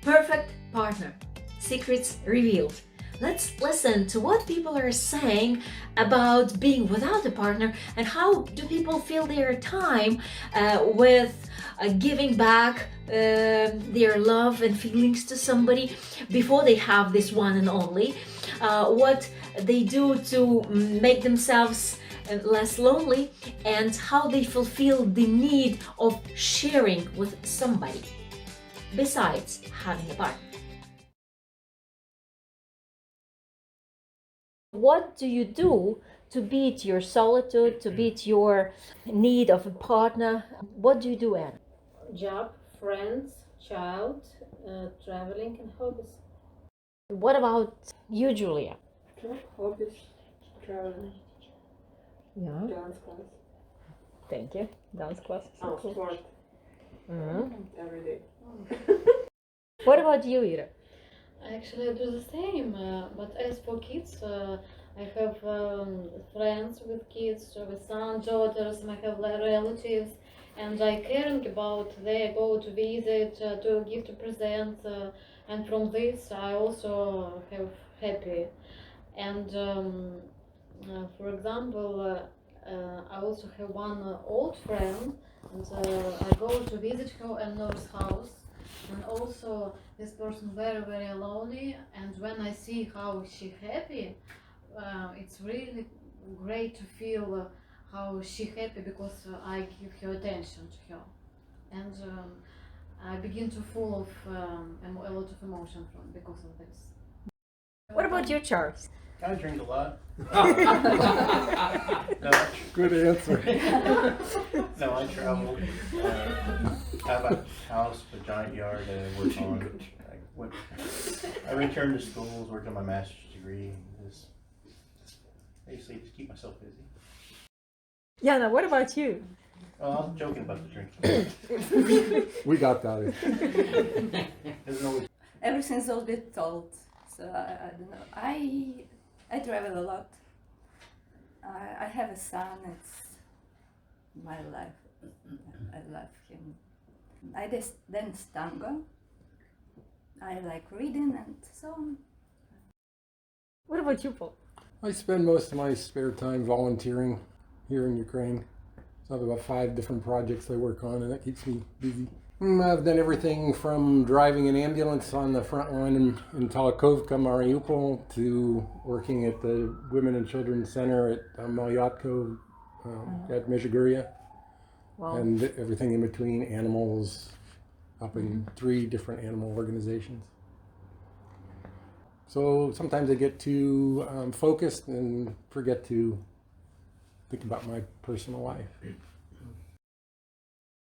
Perfect partner. Secrets revealed. Let's listen to what people are saying about being without a partner and how do people fill their time with giving back their love and feelings to somebody before they have this one and only. What they do to make themselves less lonely and how they fulfill the need of sharing with somebody besides having a partner. What do you do to beat your solitude, to beat your need of a partner? What do you do, Anne? Job, friends, child, traveling and hobbies. What about you, Julia? Job, hobbies, traveling, Yeah, dance class. thank you. Dance classes. Oh, sport every day. What about you, Ira? Actually, I do the same, but as for kids, I have friends with kids, with sons, daughters, and I have relatives, and I caring about they go to visit, to give to present, and from this I also have happy. And for example, I also have one old friend, and I go to visit her in North house, and also this person very lonely, and when I see how she happy, it's really great to feel how she happy because I give her attention to her, and I begin to full of a lot of emotion from because of this. What about you, Charles? I drink a lot. Good answer. No, I travel. Have a house, a giant yard that I work on. I returned to schools, worked on my master's degree. Just basically just keep myself busy. Yana, what about you? Oh, I was joking about the drinking. We got that. Doesn't always. Everything's all bit told, so I don't know. I travel a lot. I have a son. It's my life. I love him. I just dance tango. I like reading and so on. What about you, Paul? I spend most of my spare time volunteering here in Ukraine. So I have about 5 different projects I work on, and that keeps me busy. I've done everything from driving an ambulance on the front line in Talakovka, Mariupol, to working at the Women and Children's Center at Malyatko at Mezhiguria, Wow. and everything in between, animals, up in 3 different animal organizations. So sometimes I get too focused and forget to think about my personal life.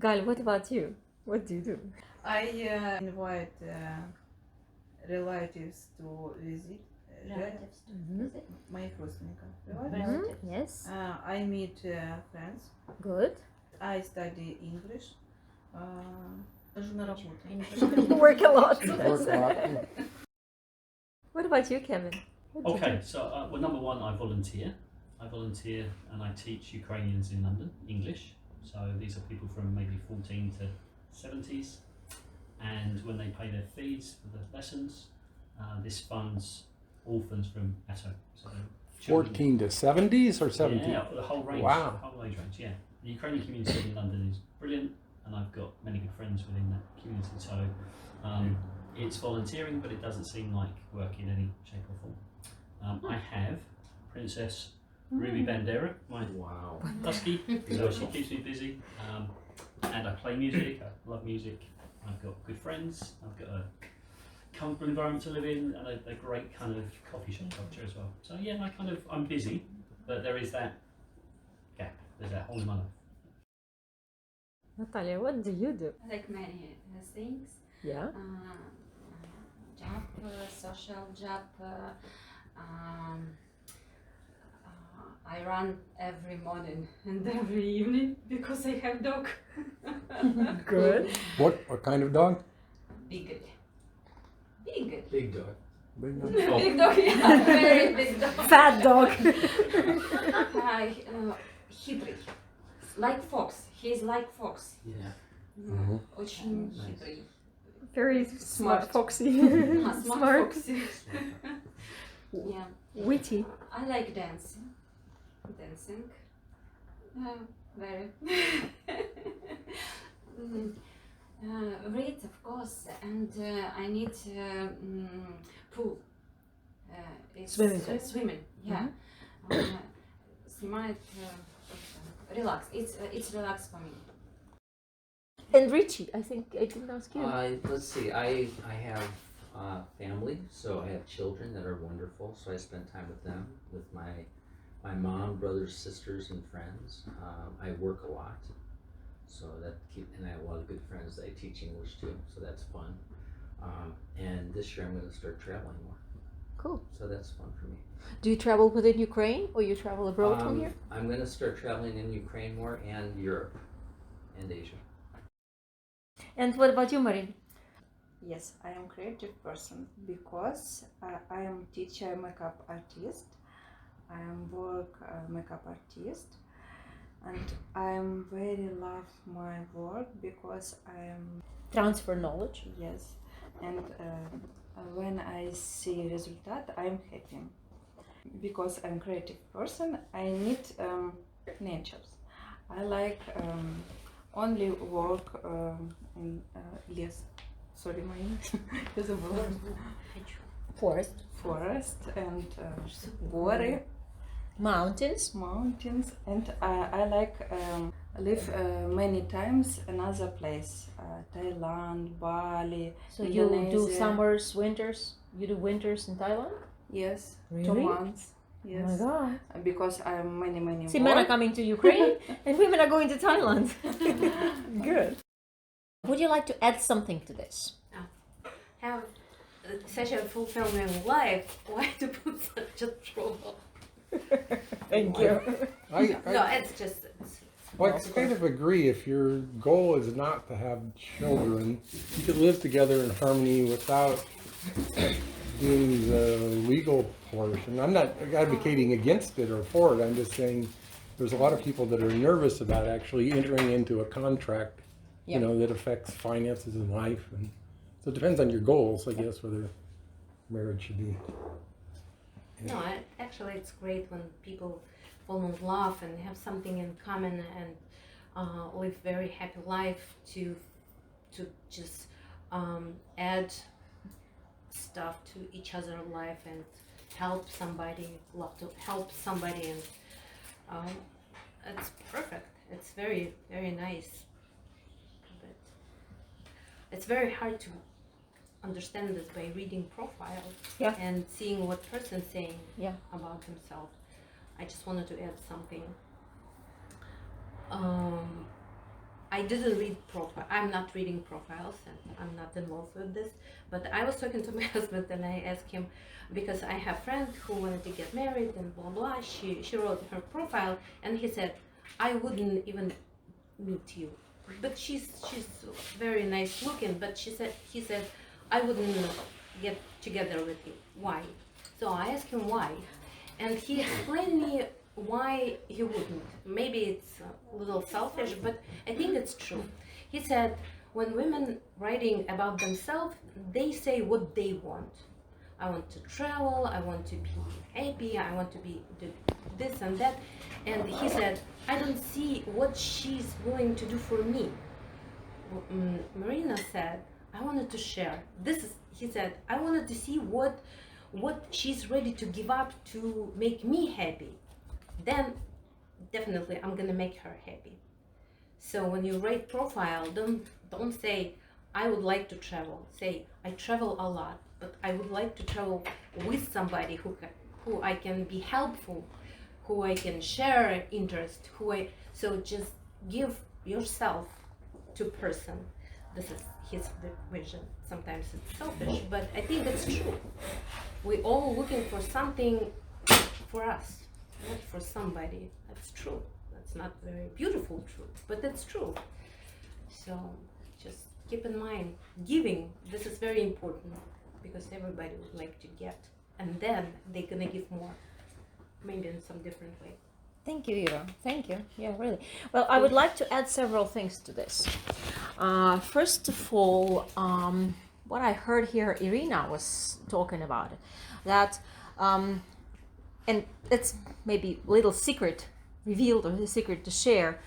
Gal, what about you? What do you do? I invite relatives to visit. Моих родственников. Yes. I meet friends. Good. I study English. Хожу на работу. You work a lot. Work a lot. What about you, Kevin? What do you Okay, do? so well, number one, I volunteer. I volunteer and I teach Ukrainians in London English. So these are people from maybe 14 to 70s, and when they pay their fees for the lessons, this funds orphans from ATO. So children- 14 to 70s or 17? Yeah, the whole range. Wow. The whole age range. Yeah, the Ukrainian community in London is brilliant, and I've got many good friends within that community. So it's volunteering, but it doesn't seem like work in any shape or form. I have Princess Ruby Bandera, my husky, so she keeps me busy. And I play music. I love music. I've got good friends. I've got a comfortable environment to live in, and a great kind of coffee shop culture as well. So yeah, I'm busy, but there is that gap. There's that hole in my life. Natalia, what do you do? Like many things. Yeah. Job, social job. I run every morning and every evening because I have dog. Good. What kind of dog? Big. Big dog. Big dog. Big dog, yeah, very big dog. Fat dog. Хитрый. Like fox. He's like fox. Yeah. Mhm. Очень Nice. хитрый. Very Smart. foxy, Smart foxy. Yeah. witty. I like dancing. Dancing. Very. Mm, read, of course, and I need pool. It's Swimming pool. Swimming, yeah. Снимает, relax. It's relax for me. And Richie, I think I didn't ask you. Let's see. I have family, so I have children that are wonderful. So I spend time with them, with my mom, brothers, sisters, and friends. I work a lot, so and I have a lot of good friends that I teach English to, so that's fun. And this year I'm going to start traveling more, Cool. so that's fun for me. Do you travel within Ukraine or you travel abroad from here? I'm going to start traveling in Ukraine more and Europe and Asia. And what about you, Marin? Yes, I am creative person because I am teacher makeup artist. I am work makeup artist, and I am very love my work because I am Transfer knowledge. yes, and when I see result, I am happy because I'm creative person. I need natures. I like only work in less. Sorry, my is a word. Forest and water, Mountains. mountains, and I like live many times another place, Thailand, Bali. So you do Indonesia. summers, winters. You do winters in Thailand. Yes, Really? 2 months. Yes, Oh my God. because I'm many See, men are work. coming to Ukraine and women are going to Thailand. Good. Would you like to add something to this? Have such a fulfilling life. Why to put such a trouble? Thank you. No, it's just. Well, I kind of agree. If your goal is not to have children, you could live together in harmony without doing the legal portion. I'm not advocating against it or for it. I'm just saying there's a lot of people that are nervous about actually entering into a contract, Yeah. you know, that affects finances and life. And so it depends on your goals, I guess, whether marriage should be. No, actually, it's great when people fall in love and have something in common and live very happy life to just add stuff to each other's life and help somebody, love to help somebody, and it's perfect. It's very, very nice. But it's very hard to understand this by reading profiles Yeah. and seeing what person's saying Yeah. about themselves. I just wanted to add something. I didn't read profile. I'm not reading profiles, and I'm not involved with this. But I was talking to my husband, and I asked him because I have friends who wanted to get married and blah blah. She wrote her profile, and he said, "I wouldn't even meet you, but she's very nice looking." But he said, "I wouldn't get together with you. Why?" So I asked him why, and he explained me why he wouldn't. Maybe it's a little selfish, but I think it's true. He said when women writing about themselves, they say what they want. I want to travel, I want to be happy, I want to be do this and that. And he said, I don't see what she's willing to do for me. Marina said, I wanted to share. He said, I wanted to see what she's ready to give up to make me happy. Then definitely I'm gonna make her happy. So when you write profile, don't say I would like to travel. Say I travel a lot, but I would like to travel with somebody who I can be helpful, who I can share interest, so just give yourself to person. This is his vision. Sometimes it's selfish, but I think it's true. We all looking for something for us, not for somebody. That's true. That's not very beautiful truth, but it's true. So just keep in mind, giving, this is very important because everybody would like to get, and then they're gonna give more, maybe in some different way. Thank you, Ira. Thank you. Yeah, really. Well, I would like to add several things to this. First of all, what I heard here, Irina was talking about it, that, and it's maybe a little secret revealed or a secret to share.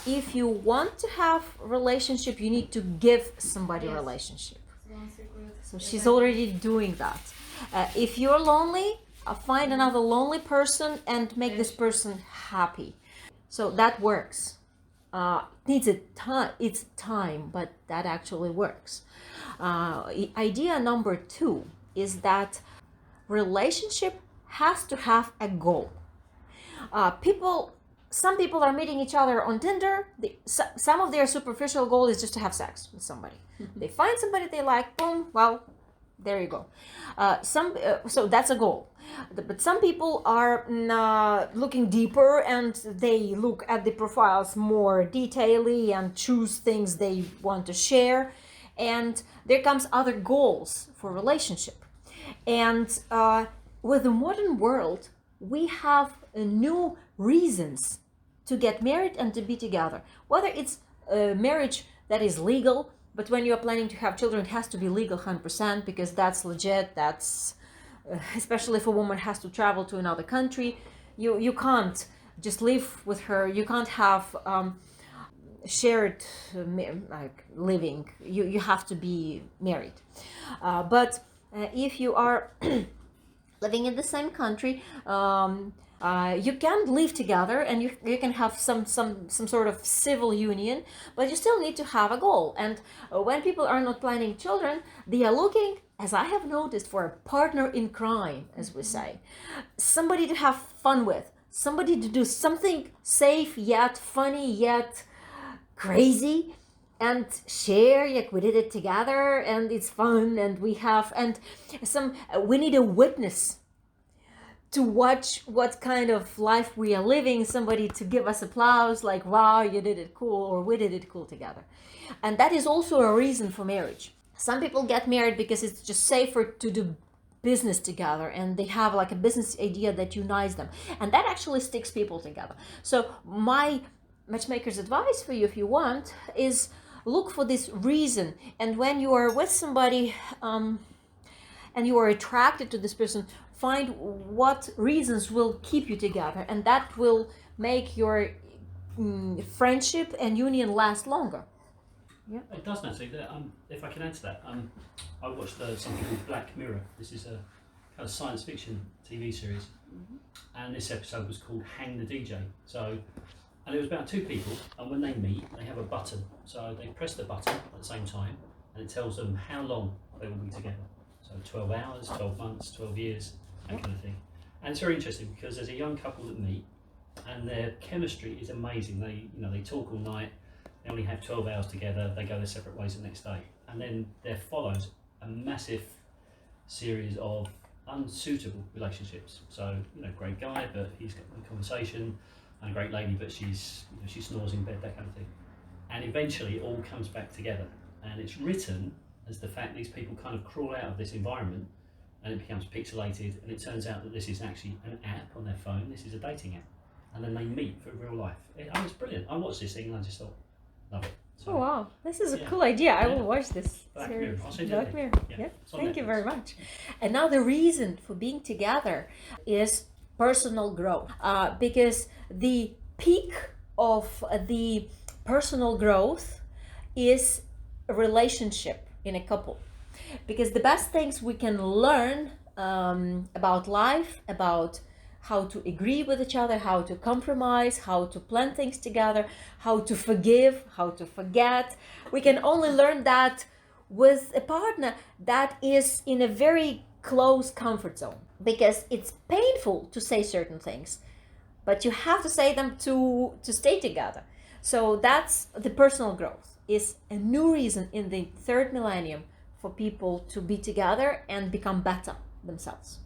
If you want to have a relationship, you need to give somebody a relationship. So she's already doing that. If you're lonely, find another lonely person and make this person happy. So that works. It's time, but that actually works. Idea number 2 is that relationship has to have a goal. Some people are meeting each other on Tinder. Some of their superficial goal is just to have sex with somebody. They find somebody they like, boom, well, there you go. So that's a goal. But some people are looking deeper, and they look at the profiles more detailedly and choose things they want to share. And there comes other goals for relationship. And with the modern world, we have new reasons to get married and to be together. Whether it's a marriage that is legal, but when you're planning to have children, it has to be legal 100% because that's legit. That's especially if a woman has to travel to another country. You can't just live with her. You can't have shared like living. You have to be married. But if you are living in the same country, you can live together and you can have some sort of civil union, but you still need to have a goal. And when people are not planning children, they are looking, as I have noticed, for a partner in crime, as we say. Somebody to have fun with, somebody to do something safe yet funny yet crazy and share. Like, we did it together and it's fun, and we need a witness to watch what kind of life we are living, somebody to give us applause, like, wow, you did it cool, or we did it cool together. And that is also a reason for marriage. Some people get married because it's just safer to do business together, and they have like a business idea that unites them. And that actually sticks people together. So my matchmaker's advice for you, if you want, is look for this reason. And when you are with somebody and you are attracted to this person, find what reasons will keep you together, and that will make your friendship and union last longer. Yeah. It does, Nancy. If I can add to that, I watched something called Black Mirror. This is a kind of science fiction TV series, and this episode was called Hang the DJ. And it was about 2 people, and when they meet, they have a button. So they press the button at the same time, and it tells them how long they will be together. So 12 hours, 12 months, 12 years, that kind of thing. And it's very interesting because there's a young couple that meet, and their chemistry is amazing. They talk all night. They only have 12 hours together. They go their separate ways the next day, and then there follows a massive series of unsuitable relationships. So great guy, but he's got a conversation, and a great lady, but she snores in bed, that kind of thing. And eventually, it all comes back together, and it's written as the fact these people kind of crawl out of this environment, and it becomes pixelated, and it turns out that this is actually an app on their phone. This is a dating app, and then they meet for real life. It's brilliant. I watched this thing and I just thought, love it. So, oh wow, this is a cool idea. I will watch this Black series. Mirror. I'll send you Black the link. Mirror. Yeah, Yeah. it's on Thank you Netflix. very much. Another reason for being together is personal growth, because the peak of the personal growth is a relationship in a couple. Because the best things we can learn about life, about how to agree with each other, how to compromise, how to plan things together, how to forgive, how to forget. We can only learn that with a partner that is in a very close comfort zone, because it's painful to say certain things, but you have to say them to stay together. So that's the personal growth is a new reason in the 3rd millennium for people to be together and become better themselves.